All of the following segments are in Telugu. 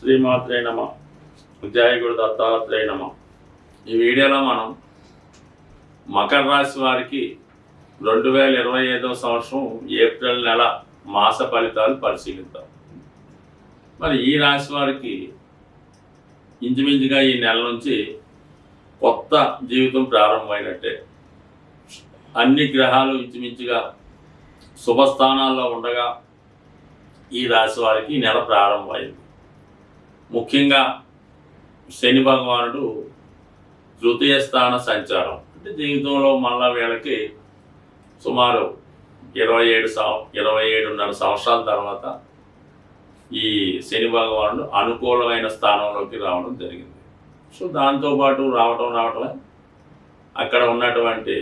శ్రీమాత్రే నమ. జయ గురు దత్తాత్రేయ నమ. ఈ వీడియోలో మనం మకర రాశి వారికి 2025వ సంవత్సరం ఏప్రిల్ నెల మాస ఫలితాలు పరిశీలిద్దాం. మరి ఈ రాశి వారికి ఇంచుమించుగా ఈ నెల నుంచి కొత్త జీవితం ప్రారంభమైనట్టే. అన్ని గ్రహాలు ఇంచుమించుగా శుభస్థానాల్లో ఉండగా ఈ రాశి వారికి ఈ నెల ప్రారంభమైంది. ముఖ్యంగా శని భగవానుడు తృతీయ స్థాన సంచారం, అంటే జీవితంలో మళ్ళా వీళ్ళకి సుమారు 27.5 సంవత్సరాల తర్వాత ఈ శని భగవానుడు అనుకూలమైన స్థానంలోకి రావడం జరిగింది. సో దాంతోపాటు రావటమే అక్కడ ఉన్నటువంటి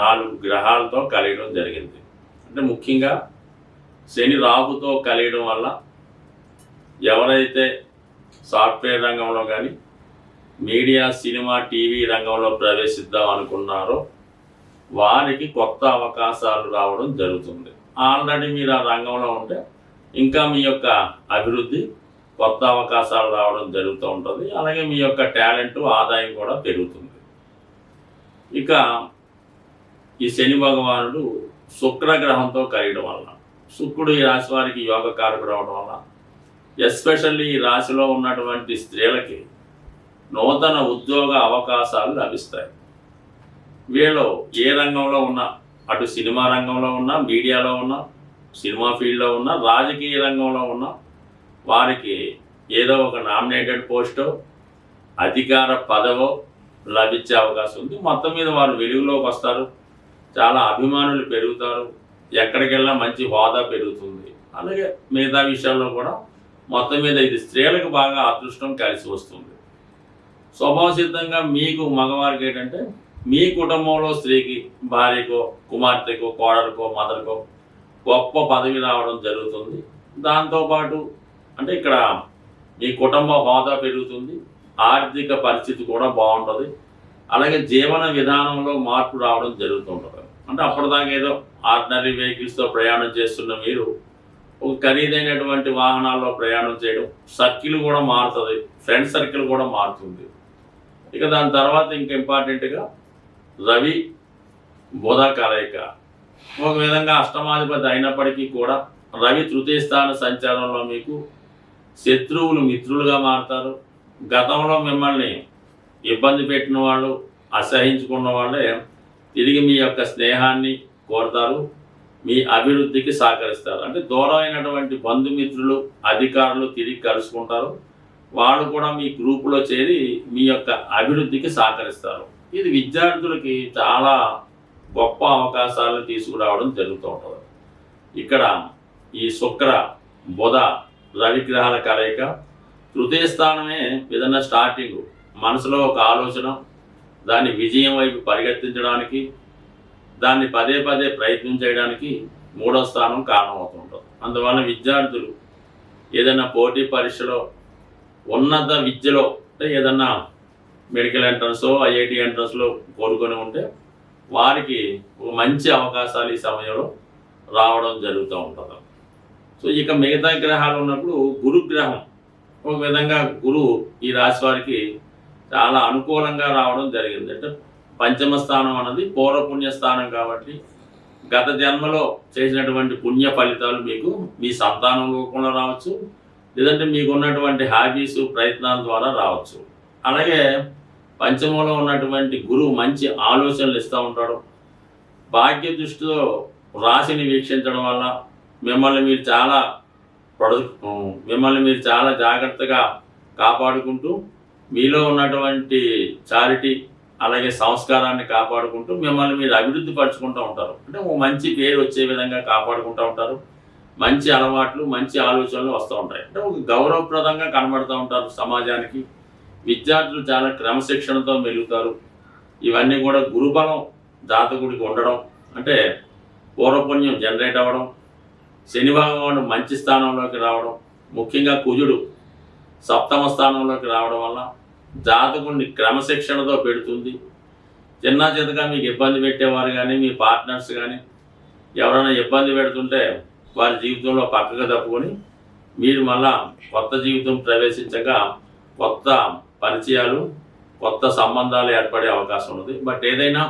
4 గ్రహాలతో కలియడం జరిగింది. అంటే ముఖ్యంగా శని రాహుతో కలియడం వల్ల ఎవరైతే సాఫ్ట్వేర్ రంగంలో కానీ మీడియా, సినిమా, టీవీ రంగంలో ప్రవేశిద్దాం అనుకున్నారో వారికి కొత్త అవకాశాలు రావడం జరుగుతుంది. ఆల్రెడీ మీరు ఆ రంగంలో ఉంటే ఇంకా మీ యొక్క అభివృద్ధి, కొత్త అవకాశాలు రావడం జరుగుతూ ఉంటుంది. అలాగే మీ యొక్క టాలెంట్, ఆదాయం కూడా పెరుగుతుంది. ఇక ఈ శని భగవానుడు శుక్రగ్రహంతో కలియడం వల్ల, శుక్రుడు ఈ రాశి వారికి యోగకారకుడు అవడం వల్ల ఎస్పెషల్లీ ఈ రాశిలో ఉన్నటువంటి స్త్రీలకి నూతన ఉద్యోగ అవకాశాలు లభిస్తాయి. వీళ్ళు ఏ రంగంలో ఉన్నా, అటు సినిమా రంగంలో ఉన్నా, మీడియాలో ఉన్నా, సినిమా ఫీల్డ్లో ఉన్నా, రాజకీయ రంగంలో ఉన్నా వారికి ఏదో ఒక నామినేటెడ్ పోస్టో, అధికార పదవో లభించే అవకాశం ఉంది. మొత్తం మీద వారు వెలుగులోకి వస్తారు, చాలా అభిమానులు పెరుగుతారు, ఎక్కడికి వెళ్ళినా మంచి హోదా పెరుగుతుంది. అలాగే మిగతా విషయాల్లో కూడా మొత్తం మీద ఇది స్త్రీలకు బాగా అదృష్టం కలిసి వస్తుంది. స్వభావ సిద్ధంగా మీకు మగవారికి ఏంటంటే మీ కుటుంబంలో స్త్రీకి, భార్యకో, కుమార్తెకో, కోడలకో, మదర్కో గొప్ప పదవి రావడం జరుగుతుంది. దాంతోపాటు అంటే ఇక్కడ మీ కుటుంబ హోదా పెరుగుతుంది, ఆర్థిక పరిస్థితి కూడా బాగుంటుంది. అలాగే జీవన విధానంలో మార్పు రావడం జరుగుతుంటుంది. అంటే అప్పటిదాకా ఏదో ఆర్డినరీ వెహికల్స్తో ప్రయాణం చేస్తున్న మీరు ఒక ఖరీదైనటువంటి వాహనాల్లో ప్రయాణం చేయడం, సర్కిల్ కూడా మారుతుంది, ఫ్రెండ్ సర్కిల్ కూడా మారుతుంది. ఇక దాని తర్వాత ఇంకా ఇంపార్టెంట్గా రవి బుధ కలయిక. ఒక విధంగా అష్టమాధిపతి అయినప్పటికీ కూడా రవి తృతీయ స్థాన సంచారంలో మీకు శత్రువులు మిత్రులుగా మారుతారు. గతంలో మిమ్మల్ని ఇబ్బంది పెట్టిన వాళ్ళు, అసహించుకున్న వాళ్ళే తిరిగి మీ యొక్క స్నేహాన్ని కోరుతారు, మీ అభివృద్ధికి సహకరిస్తారు. అంటే దూరమైనటువంటి బంధుమిత్రులు, అధికారులు తిరిగి కలుసుకుంటారు. వాళ్ళు కూడా మీ గ్రూపులో చేరి మీ యొక్క అభివృద్ధికి సహకరిస్తారు. ఇది విద్యార్థులకి చాలా గొప్ప అవకాశాలను తీసుకురావడం జరుగుతూ ఉంటుంది. ఇక్కడ ఈ శుక్ర, బుధ, రవి గ్రహాల కలయిక తృతీయ స్థానమే ఏదన్నా స్టార్టింగ్, మనసులో ఒక ఆలోచన, దాన్ని విజయం వైపు పరిగెత్తించడానికి, దాన్ని పదే పదే ప్రయత్నం చేయడానికి 3వ స్థానం కారణమవుతుంటుంది. అందువల్ల విద్యార్థులు ఏదైనా పోటీ పరీక్షలో, ఉన్నత విద్యలో, అంటే ఏదన్నా మెడికల్ ఎంట్రన్స్లో, ఐఐటి ఎంట్రన్స్లో కోరుకొని ఉంటే వారికి మంచి అవకాశాలు ఈ సమయంలో రావడం జరుగుతూ ఉంటుంది. సో ఇక మిగతా గ్రహాలు ఉన్నప్పుడు గురుగ్రహం ఒక విధంగా గురువు ఈ రాశి వారికి చాలా అనుకూలంగా రావడం జరిగింది. అంటే పంచమ స్థానం అన్నది పూర్వపుణ్య స్థానం కాబట్టి గత జన్మలో చేసినటువంటి పుణ్య ఫలితాలు మీకు మీ సంతానం రూపంలో రావచ్చు, లేదంటే మీకు ఉన్నటువంటి హాబీస్, ప్రయత్నాల ద్వారా రావచ్చు. అలాగే పంచమంలో ఉన్నటువంటి గురువు మంచి ఆలోచనలు ఇస్తూ ఉంటాడు. భాగ్య దృష్టితో రాశిని వీక్షించడం వల్ల మిమ్మల్ని మీరు చాలా జాగ్రత్తగా కాపాడుకుంటూ, మీలో ఉన్నటువంటి చారిటీ, అలాగే సంస్కారాన్ని కాపాడుకుంటూ మిమ్మల్ని మీరు అభివృద్ధి పరుచుకుంటూ ఉంటారు. అంటే ఒక మంచి పేరు వచ్చే విధంగా కాపాడుకుంటూ ఉంటారు. మంచి అలవాట్లు, మంచి ఆలోచనలు వస్తూ ఉంటాయి. అంటే ఒక గౌరవప్రదంగా కనబడుతూ ఉంటారు సమాజానికి. విద్యార్థులు చాలా క్రమశిక్షణతో మెలుగుతారు. ఇవన్నీ కూడా గురుబలం జాతకుడికి ఉండడం, అంటే పూర్వపుణ్యం జనరేట్ అవ్వడం, శని భగవానుడు మంచి స్థానంలోకి రావడం, ముఖ్యంగా కుజుడు 7వ స్థానంలోకి రావడం వల్ల జాతకుడిని క్రమశిక్షణతో పెడుతుంది. చిన్న చిన్నగా మీకు ఇబ్బంది పెట్టేవారు కానీ, మీ పార్ట్నర్స్ కానీ ఎవరైనా ఇబ్బంది పెడుతుంటే వారి జీవితంలో పక్కగా తప్పుకొని మీరు మళ్ళా కొత్త జీవితం ప్రవేశించగా కొత్త పరిచయాలు, కొత్త సంబంధాలు ఏర్పడే అవకాశం ఉంది. బట్ ఏదైనా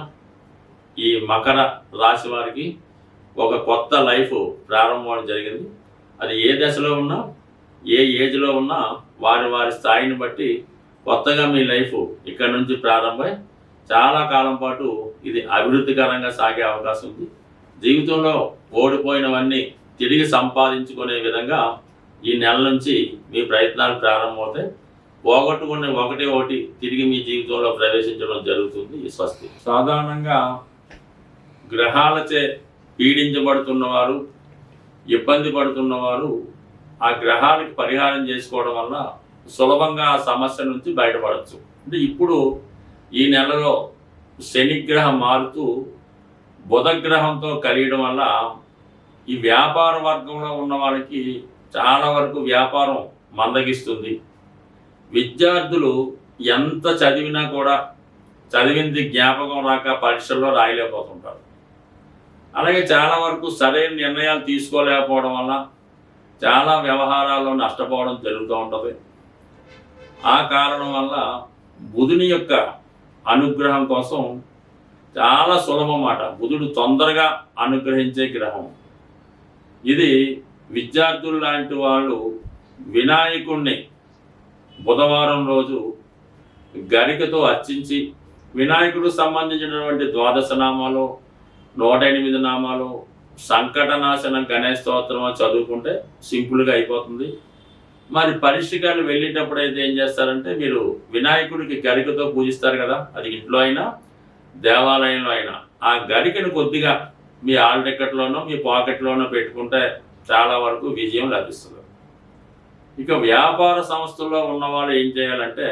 ఈ మకర రాశి వారికి ఒక కొత్త లైఫ్ ప్రారంభం జరిగింది. అది ఏ దశలో ఉన్నా, ఏ ఏజ్లో ఉన్నా వారి వారి స్థాయిని బట్టి కొత్తగా మీ లైఫ్ ఇక్కడ నుంచి ప్రారంభమై చాలా కాలం పాటు ఇది అభివృద్ధికరంగా సాగే అవకాశం ఉంది. జీవితంలో ఓడిపోయినవన్నీ తిరిగి సంపాదించుకునే విధంగా ఈ నెల నుంచి మీ ప్రయత్నాలు ప్రారంభమవుతాయి. పోగొట్టుకునే ఒకటి తిరిగి మీ జీవితంలో ప్రవేశించడం జరుగుతుంది. ఈ స్వస్తి. సాధారణంగా గ్రహాలచే పీడించబడుతున్నవారు, ఇబ్బంది పడుతున్నవారు ఆ గ్రహానికి పరిహారం చేసుకోవడం వల్ల సులభంగా ఆ సమస్య నుంచి బయటపడవచ్చు. అంటే ఇప్పుడు ఈ నెలలో శనిగ్రహం మారుతూ బుధగ్రహంతో కలియడం వల్ల ఈ వ్యాపార వర్గంలో ఉన్న వాళ్ళకి చాలా వరకు వ్యాపారం మందగిస్తుంది. విద్యార్థులు ఎంత చదివినా కూడా చదివింది జ్ఞాపకం రాక పరీక్షల్లో రాయలేకపోతుంటారు. అలాగే చాలా వరకు సరైన నిర్ణయాలు తీసుకోలేకపోవడం వల్ల చాలా వ్యవహారాల్లో నష్టపోవడం జరుగుతూ ఉంటుంది. ఆ కారణం వల్ల బుధుని యొక్క అనుగ్రహం కోసం చాలా సులభం మాట. బుధుడు తొందరగా అనుగ్రహించే గ్రహం ఇది. విద్యార్థులు లాంటి వాళ్ళు వినాయకుడిని బుధవారం రోజు గరికతో అర్చించి వినాయకుడు సంబంధించినటువంటి 12 నామాలు, 108 నామాలు, సంకటనాశన గణేష్ స్తోత్రం చదువుకుంటే సింపుల్గా అయిపోతుంది. మరి పరీక్షకాలు వెళ్ళేటప్పుడు అయితే ఏం చేస్తారంటే, మీరు వినాయకుడికి గరికతో పూజిస్తారు కదా, అది ఇంట్లో అయినా దేవాలయంలో అయినా ఆ గరికను కొద్దిగా మీ హాల్ టికెట్లోనో మీ పాకెట్లోనో పెట్టుకుంటే చాలా వరకు విజయం లభిస్తుంది. ఇక వ్యాపార సంస్థల్లో ఉన్నవాళ్ళు ఏం చేయాలంటే,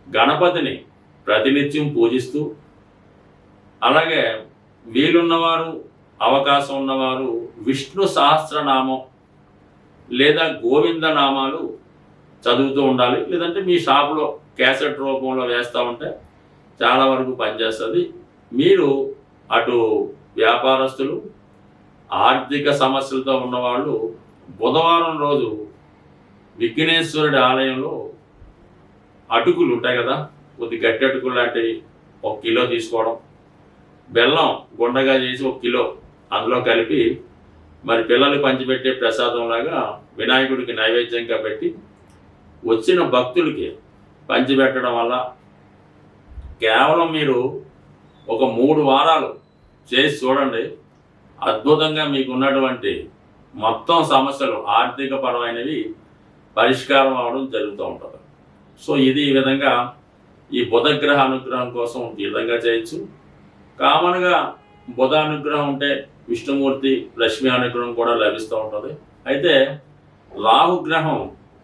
గణపతిని ప్రతినిత్యం పూజిస్తూ, అలాగే వీలున్నవారు అవకాశం ఉన్నవారు విష్ణు సహస్రనామం లేదా గోవింద నామాలు చదువుతూ ఉండాలి. లేదంటే మీ షాపులో క్యాసెట్ రూపంలో వేస్తూ ఉంటే చాలా వరకు పనిచేస్తుంది. మీరు అటు వ్యాపారస్తులు, ఆర్థిక సమస్యలతో ఉన్నవాళ్ళు బుధవారం రోజు విఘ్నేశ్వరుడి ఆలయంలో అటుకులు ఉంటాయి కదా, కొద్ది గట్టి అటుకులు లాంటివి 1 కిలో తీసుకోవడం, బెల్లం గుండగా చేసి 1 కిలో అందులో కలిపి మరి పిల్లలు పంచిపెట్టే ప్రసాదంలాగా వినాయకుడికి నైవేద్యంగా పెట్టి వచ్చిన భక్తులకి పంచిపెట్టడం వల్ల కేవలం మీరు ఒక 3 వారాలు చేసి చూడండి, అద్భుతంగా మీకు ఉన్నటువంటి మొత్తం సమస్యలు ఆర్థిక పరమైనవి పరిష్కారం అవడం జరుగుతూ ఉంటుంది. సో ఇది ఈ విధంగా ఈ బుధగ్రహ అనుగ్రహం కోసం ఈ విధంగా చేయొచ్చు. కామన్గా బుధ అనుగ్రహం ఉంటే విష్ణుమూర్తి, లక్ష్మి అనుగ్రహం కూడా లభిస్తూ ఉంటుంది. అయితే రాహుగ్రహం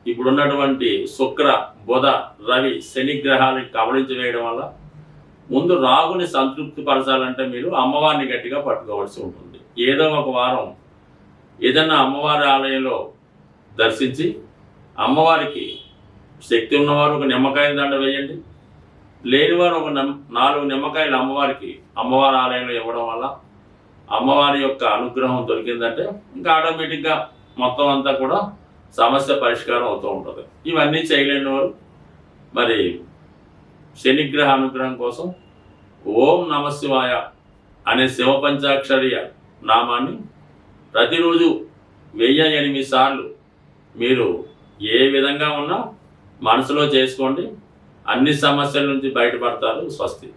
ఇప్పుడున్నటువంటి శుక్ర, బుధ, రవి, శని గ్రహాలను కబళించి వేయడం వల్ల ముందు రాహుని సంతృప్తి పరచాలంటే మీరు అమ్మవారిని గట్టిగా పట్టుకోవాల్సి ఉంటుంది. ఏదో ఒక వారం ఏదన్నా అమ్మవారి ఆలయంలో దర్శించి అమ్మవారికి శక్తి ఉన్నవారు ఒక నిమ్మకాయ దండ వేయండి, లేనివారు ఒక 4 నిమ్మకాయలు అమ్మవారికి అమ్మవారి ఆలయంలో ఇవ్వడం వల్ల అమ్మవారి యొక్క అనుగ్రహం దొరికిందంటే ఇంకా ఆటోమేటిక్గా మొత్తం అంతా కూడా సమస్య పరిష్కారం అవుతూ ఉంటుంది. ఇవన్నీ చేయలేని వారు మరి శనిగ్రహ అనుగ్రహం కోసం ఓం నమశివాయ అనే శివ పంచాక్షరీయ నామాన్ని ప్రతిరోజు 1008 సార్లు మీరు ఏ విధంగా ఉన్నా మనసులో చేసుకోండి. అన్ని సమస్యల నుంచి బయటపడతారు. స్వస్తి.